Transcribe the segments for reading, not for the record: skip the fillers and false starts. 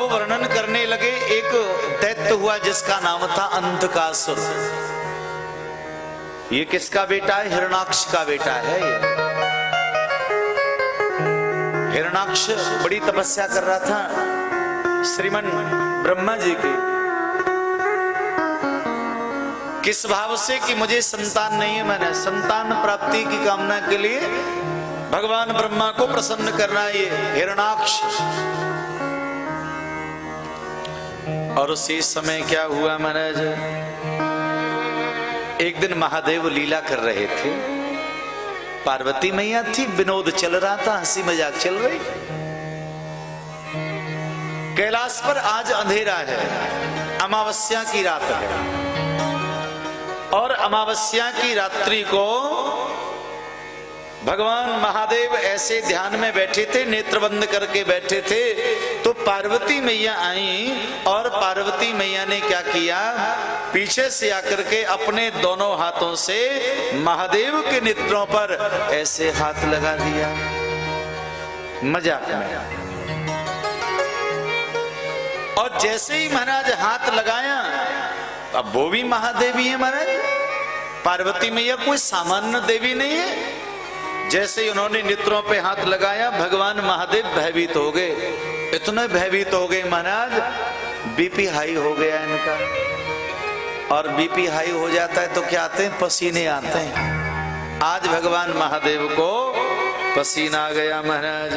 वर्णन करने लगे। एक दैत्य हुआ जिसका नाम था अंधकासुर। ये किसका बेटा है? हिरणाक्ष का बेटा है। ये हिरणाक्ष बड़ी तपस्या कर रहा था श्रीमन ब्रह्मा जी की। किस भाव से कि मुझे संतान नहीं है, मैंने संतान प्राप्ति की कामना के लिए भगवान ब्रह्मा को प्रसन्न करना। ये हिरणाक्ष। और उसी समय क्या हुआ महाराज, एक दिन महादेव लीला कर रहे थे। पार्वती मैया थी, विनोद चल रहा था, हंसी मजाक चल रही। कैलाश पर आज अंधेरा है, अमावस्या की रात है। और अमावस्या की रात्रि को भगवान महादेव ऐसे ध्यान में बैठे थे, नेत्र बंद करके बैठे थे। तो पार्वती मैया आई और पार्वती मैया ने क्या किया, पीछे से आकर के अपने दोनों हाथों से महादेव के नेत्रों पर ऐसे हाथ लगा दिया मजाक में। और जैसे ही महाराज हाथ लगाया, अब वो भी महादेवी है महाराज, पार्वती मैया कोई सामान्य देवी नहीं है। जैसे ही उन्होंने नेत्रों पे हाथ लगाया, भगवान महादेव भयभीत हो गए। इतने भयभीत हो गए महाराज, बीपी हाई हो गया इनका। और बीपी हाई हो जाता है तो क्या आते हैं? पसीने आते हैं। आज भगवान महादेव को पसीना आ गया महाराज।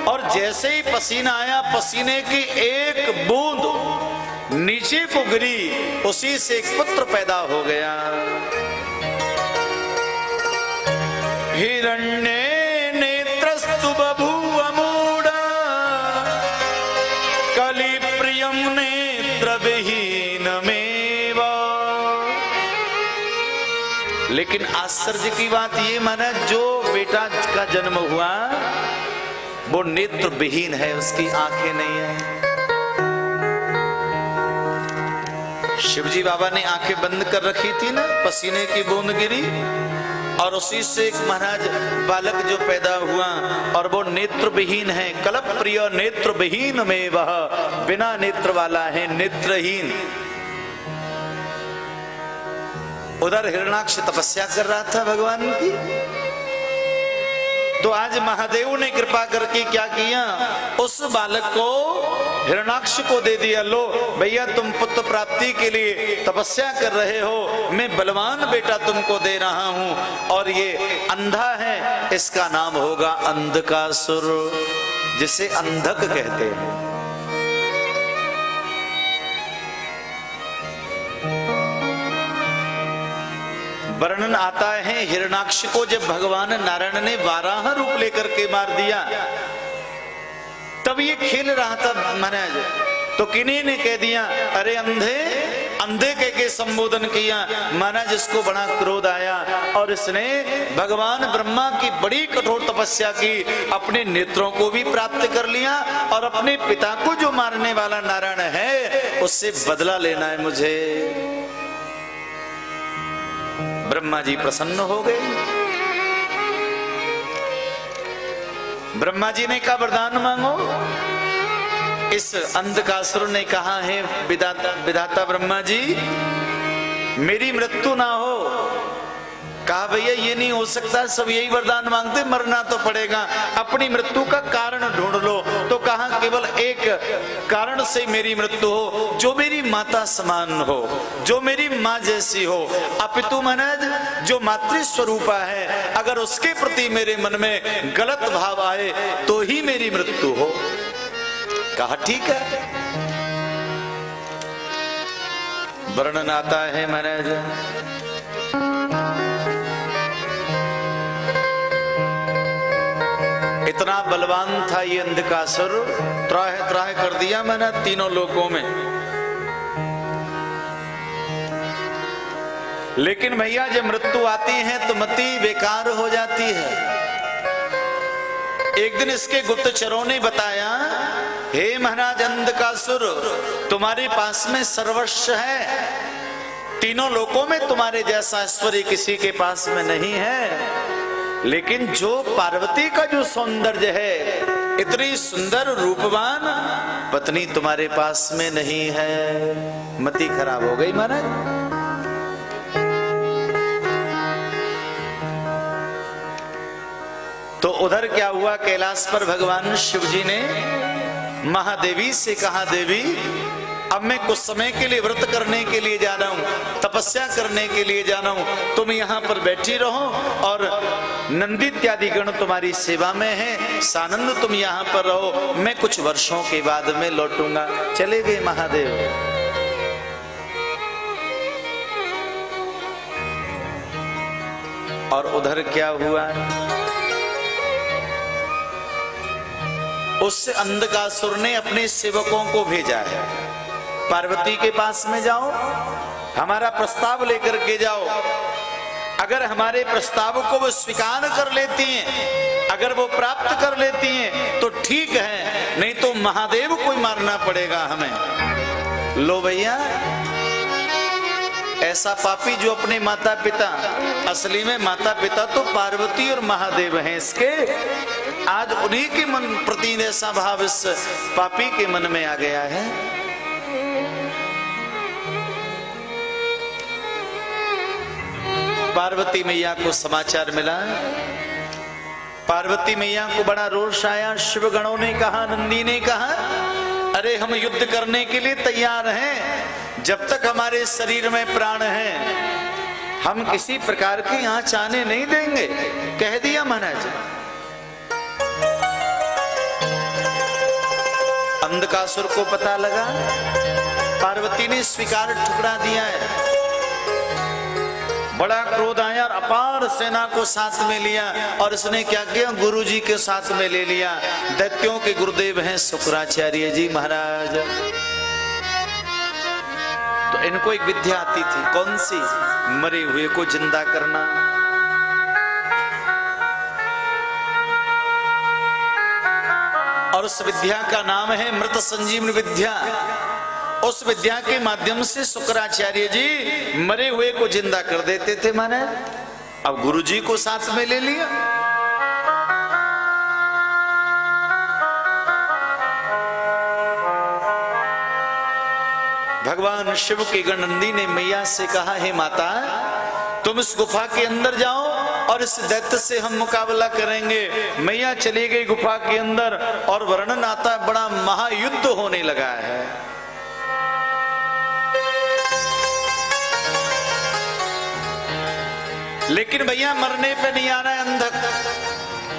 और जैसे ही पसीना आया, पसीने की एक बूंद नीचे को गिरी, उसी से एक पुत्र पैदा हो गया। हिरण्ये नेत्रस्तु बभूव मूढ़ा कलि प्रियम नेत्र विहीनमेव। लेकिन आश्चर्य की बात ये माना, जो बेटा का जन्म हुआ वो नेत्र विहीन है, उसकी आंखें नहीं है। शिवजी बाबा ने आंखें बंद कर रखी थी ना, पसीने की बूंद गिरी और उसी से एक महाराज बालक जो पैदा हुआ, और वो नेत्र विहीन है। कलप प्रिय नेत्र विहीन में वह, बिना नेत्र वाला है, नेत्रहीन। उधर हिरणाक्ष तपस्या कर रहा था भगवान की। तो आज महादेव ने कृपा करके क्या किया, उस बालक को हिरणाक्ष को दे दिया। लो भैया, तुम पुत्र प्राप्ति के लिए तपस्या कर रहे हो, मैं बलवान बेटा तुमको दे रहा हूं। और ये अंधा है, इसका नाम होगा अंधकासुर, जिसे अंधक कहते हैं। वर्णन आता है हिरणाक्ष को जब भगवान नारायण ने वाराह रूप लेकर के मार दिया, तब ये खेल रहा था महाराज। तो किन्हीं ने कह दिया, अरे अंधे, अंधे कह के संबोधन किया। महाराज इसको बड़ा क्रोध आया और इसने भगवान ब्रह्मा की बड़ी कठोर तपस्या की, अपने नेत्रों को भी प्राप्त कर लिया और अपने पिता को जो मारने वाला नारायण है उससे बदला लेना है मुझे। ब्रह्मा जी प्रसन्न हो गए। ब्रह्मा जी ने कहा वरदान मांगो। इस अंधकासुर ने कहा, है विधाता ब्रह्मा जी, मेरी मृत्यु ना हो। कहा भैया ये नहीं हो सकता, सब यही वरदान मांगते, मरना तो पड़ेगा, अपनी मृत्यु का कारण ढूंढ लो। तो कहा केवल एक कारण से मेरी मृत्यु हो, जो मेरी माता समान हो, जो मेरी माँ जैसी हो। अपितु महाराज जो मातृ स्वरूपा है, अगर उसके प्रति मेरे मन में गलत भाव आए तो ही मेरी मृत्यु हो। कहा ठीक है। वर्णन आता है महाराज, इतना बलवान था ये अंधकासुर, त्राह त्राह कर दिया मैंने तीनों लोकों में। लेकिन भैया जब मृत्यु आती है तो मति बेकार हो जाती है। एक दिन इसके गुप्तचरों ने बताया, हे महाराज अंधकासुर, तुम्हारे पास में सर्वस्व है, तीनों लोकों में तुम्हारे जैसा ऐश्वर्य किसी के पास में नहीं है। लेकिन जो पार्वती का जो सौंदर्य है, इतनी सुंदर रूपवान पत्नी तुम्हारे पास में नहीं है, मति खराब हो गई महाराज। तो उधर क्या हुआ, कैलाश पर भगवान शिव जी ने महादेवी से कहा, देवी अब मैं कुछ समय के लिए व्रत करने के लिए जा रहा हूं, तपस्या करने के लिए जा रहा हूं, तुम यहां पर बैठी रहो और नंदी इत्यादि गण तुम्हारी सेवा में है, सानंद तुम यहां पर रहो, मैं कुछ वर्षों के बाद में लौटूंगा। चले गए महादेव। और उधर क्या हुआ, उस अंधकासुर ने अपने सेवकों को भेजा है, पार्वती के पास में जाओ, हमारा प्रस्ताव लेकर के जाओ, अगर हमारे प्रस्ताव को वो स्वीकार कर लेती हैं, अगर वो प्राप्त कर लेती हैं तो ठीक है, नहीं तो महादेव को ही मारना पड़ेगा हमें। लो भैया, ऐसा पापी जो अपने माता पिता, असली में माता पिता तो पार्वती और महादेव हैं इसके, आज उन्हीं के मन प्रति ऐसा भाव इस पापी के मन में आ गया है। पार्वती मैया को समाचार मिला, पार्वती मैया को बड़ा रोष आया। शिव गणों ने कहा, नंदी ने कहा, अरे हम युद्ध करने के लिए तैयार हैं, जब तक हमारे शरीर में प्राण है हम किसी प्रकार के यहाँ चाने नहीं देंगे, कह दिया महाराज। अंधकासुर को पता लगा, पार्वती ने स्वीकार ठुकरा दिया है, बड़ा क्रोध आया और अपार सेना को साथ में लिया और इसने क्या किया, गुरुजी के साथ में ले लिया। दैत्यों के गुरुदेव हैं शुक्राचार्य जी महाराज। तो इनको एक विद्या आती थी, कौन सी, मरे हुए को जिंदा करना। और उस विद्या का नाम है मृत संजीवनी विद्या। उस विद्या के माध्यम से शुक्राचार्य जी मरे हुए को जिंदा कर देते थे महाराज। अब गुरुजी को साथ में ले लिया। भगवान शिव की गणनंदी ने मैया से कहा, हे माता तुम इस गुफा के अंदर जाओ और इस दैत्य से हम मुकाबला करेंगे। मैया चली गई गुफा के अंदर और वर्णन आता, बड़ा महायुद्ध होने लगा है। लेकिन भैया मरने पे नहीं आ रहा है अंधक,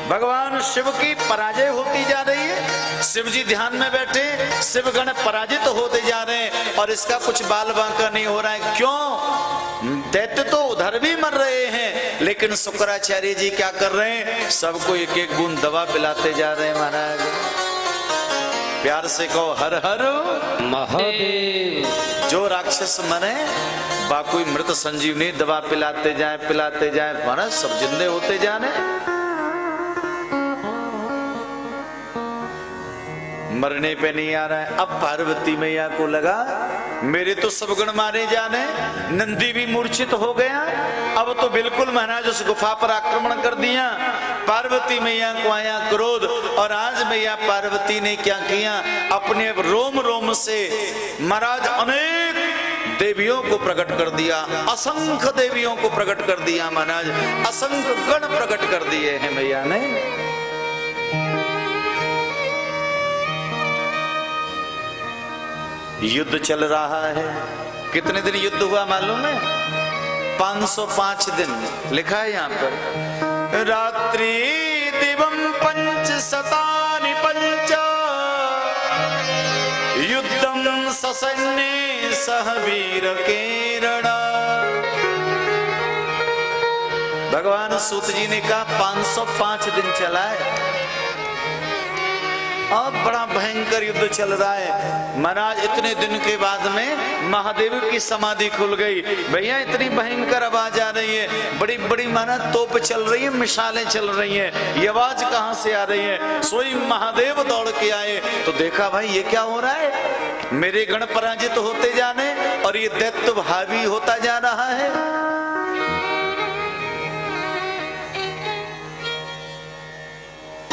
भगवान शिव की पराजय होती जा रही है। शिव जी ध्यान में बैठे, शिवगण पराजित होते जा रहे हैं और इसका कुछ बाल बांका नहीं हो रहा है। क्यों? दैत्य तो उधर भी मर रहे हैं, लेकिन शुक्राचार्य जी क्या कर रहे हैं, सबको एक एक बूंद दवा पिलाते जा रहे हैं महाराज। प्यार से कहो, हर हर महादेव। जो राक्षस मरे बाकोई मृत संजीवनी दवा पिलाते जाए महाराज, सब जिंदे होते जाने। मरने पे नहीं आ रहा है। अब पार्वती मैया को लगा मेरे तो सब गण मारे जाने, नंदी भी मूर्छित हो गया, अब तो बिल्कुल महाराज उस गुफा पर आक्रमण कर दिया। पार्वती मैया को आया क्रोध और आज मैया पार्वती ने क्या किया, अपने रोम रोम से महाराज अनेक देवियों को प्रकट कर दिया, असंख्य देवियों को प्रकट कर दिया महाराज, असंख्य गण प्रकट कर दिए हैं मैया ने। युद्ध चल रहा है। कितने दिन युद्ध हुआ मालूम है? 505 दिन लिखा है यहाँ पर। रात्रि दिवम पंच शतानि पंच युद्धम ससन्ने सह वीर केरणा। भगवान सूत जी ने कहा 505 दिन चला है और बड़ा भयंकर युद्ध चल रहा है महाराज। इतने दिन के बाद में महादेव की समाधि खुल गई। भैया इतनी भयंकर आवाज आ रही है, बड़ी बड़ी महाराज तोप चल रही है, मिसालें चल रही हैं, ये आवाज कहां से आ रही है? सोई महादेव दौड़ के आए तो देखा भाई ये क्या हो रहा है, मेरे गण पराजित होते जाने और ये दैत्य हावी होता जा रहा है।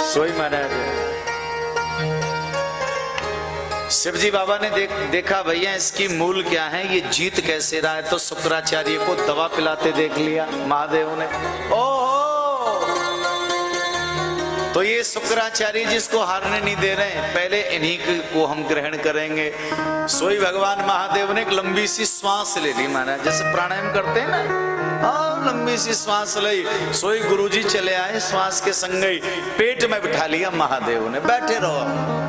सोई महाराज शिवजी बाबा ने देखा भैया इसकी मूल क्या है, ये जीत कैसे रहा है, तो शुक्राचार्य को दवा पिलाते देख लिया महादेव ने। ओहो, तो ये शुक्राचार्य जिसको हारने नहीं दे रहे हैं, पहले इन्हीं को हम ग्रहण करेंगे। सोई भगवान महादेव ने एक लंबी सी श्वास ले ली, माना जैसे प्राणायाम करते हैं ना, हाँ लंबी सी श्वास ली। सोई गुरुजी चले आए, श्वास के संग ही पेट में बिठा लिया महादेव ने, बैठे रहो।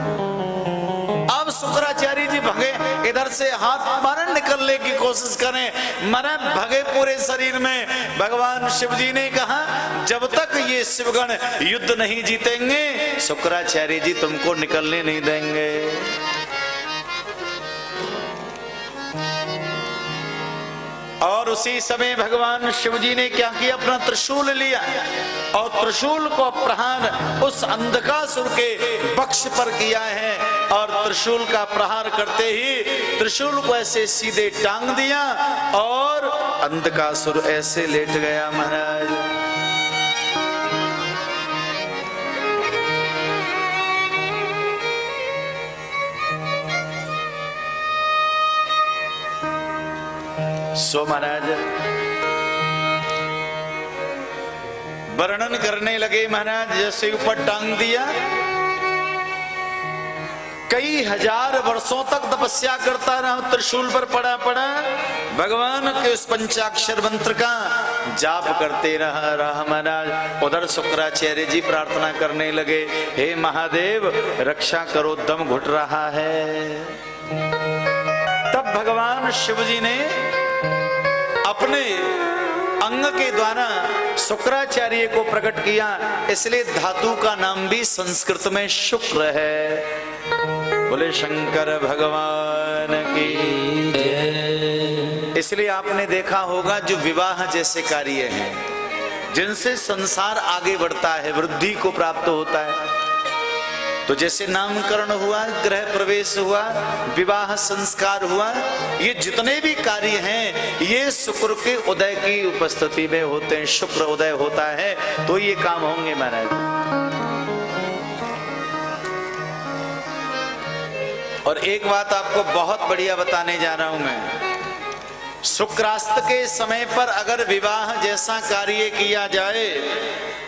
अब शुक्राचार्य जी भगे, इधर से हाथ मारन निकलने की कोशिश करें, मरण भगे पूरे शरीर में। भगवान शिव जी ने कहा जब तक ये शिवगण युद्ध नहीं जीतेंगे शुक्राचार्य जी तुमको निकलने नहीं देंगे। और उसी समय भगवान शिव जी ने क्या किया, अपना त्रिशूल लिया और त्रिशूल को प्रहार उस अंधकासुर के वक्ष पर किया है। और त्रिशूल का प्रहार करते ही त्रिशूल को ऐसे सीधे टांग दिया और अंधकासुर ऐसे लेट गया महाराज। सो महाराज वर्णन करने लगे, महाराज जैसे ऊपर टांग दिया, कई हजार वर्षों तक तपस्या करता रहा, त्रिशूल पर पड़ा भगवान के उस पंचाक्षर मंत्र का जाप करते रहा महाराज। उधर शुक्राचार्य जी प्रार्थना करने लगे, हे महादेव रक्षा करो, दम घुट रहा है। तब भगवान शिव जी ने अपने अंग के द्वारा शुक्राचार्य को प्रकट किया, इसलिए धातु का नाम भी संस्कृत में शुक्र है। बोले शंकर भगवान की जय। इसलिए आपने देखा होगा जो विवाह जैसे कार्य हैं जिनसे संसार आगे बढ़ता है, वृद्धि को प्राप्त होता है, तो जैसे नामकरण हुआ, गृह प्रवेश हुआ, विवाह संस्कार हुआ, ये जितने भी कार्य हैं ये शुक्र के उदय की उपस्थिति में होते हैं। शुक्र उदय होता है तो ये काम होंगे महाराज। और एक बात आपको बहुत बढ़िया बताने जा रहा हूं मैं, शुक्रास्त के समय पर अगर विवाह जैसा कार्य किया जाए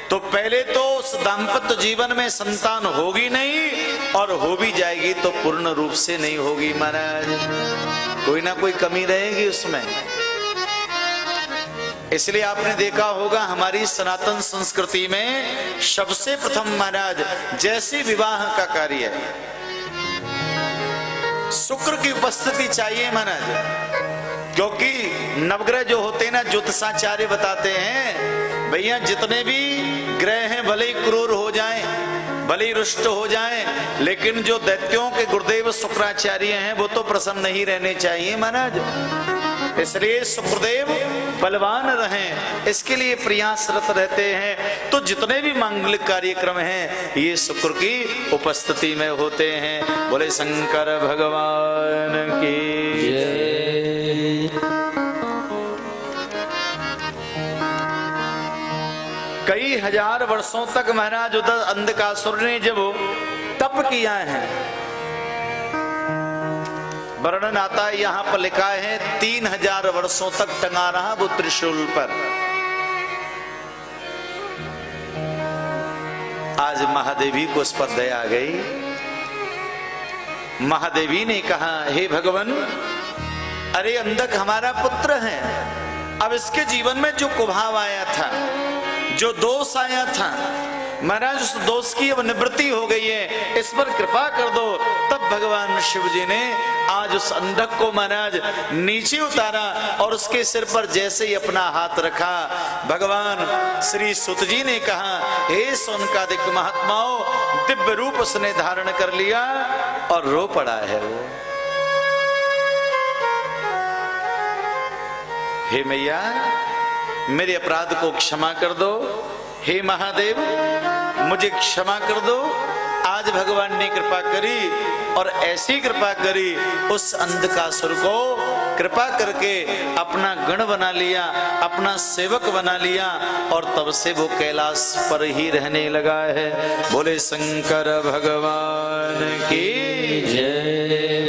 तो पहले तो उस दाम्पत्य जीवन में संतान होगी नहीं, और हो भी जाएगी तो पूर्ण रूप से नहीं होगी महाराज, कोई ना कोई कमी रहेगी उसमें। इसलिए आपने देखा होगा हमारी सनातन संस्कृति में सबसे प्रथम महाराज जैसे विवाह का कार्य है शुक्र की उपस्थिति चाहिए महाराज, क्योंकि नवग्रह जो होते हैं ना, ज्योतिषाचार्य बताते हैं भैया जितने भी ग्रह हैं भले ही क्रूर हो जाएं, भले ही रुष्ट हो जाएं, लेकिन जो दैत्यों के गुरुदेव शुक्राचार्य हैं वो तो प्रसन्न ही रहने चाहिए महाराज। इसलिए शुक्रदेव बलवान रहें इसके लिए प्रयासरत रहते हैं। तो जितने भी मांगलिक कार्यक्रम हैं ये शुक्र की उपस्थिति में होते हैं। बोले शंकर भगवान की जय। कई हजार वर्षों तक महाराज उधर अंधकासुर ने जब तप किया है, वर्णन आता है यहाँ पर लिखा है 3000 वर्षों तक टंगा रहा वो त्रिशूल पर। आज महादेवी को उस पर दया आ गई। महादेवी ने कहा हे भगवान, अरे अंधक हमारा पुत्र है, अब इसके जीवन में जो कुभाव आया था, जो दोष आया था महाराज, उस दोष की अब निवृत्ति हो गई है, इस पर कृपा कर दो। तब भगवान शिव जी ने आज उस अंधक को महाराज नीचे उतारा और उसके सिर पर जैसे ही अपना हाथ रखा, भगवान श्री सुत जी ने कहा हे सोनकादिक महात्माओं, दिव्य रूप उसने धारण कर लिया और रो पड़ा है वो। हे मैया मेरे अपराध को क्षमा कर दो, हे महादेव मुझे क्षमा कर दो। आज भगवान ने कृपा करी और ऐसी कृपा करी उस अंधकासुर को कृपा करके अपना गण बना लिया, अपना सेवक बना लिया और तब से वो कैलाश पर ही रहने लगा है। बोले शंकर भगवान की जय।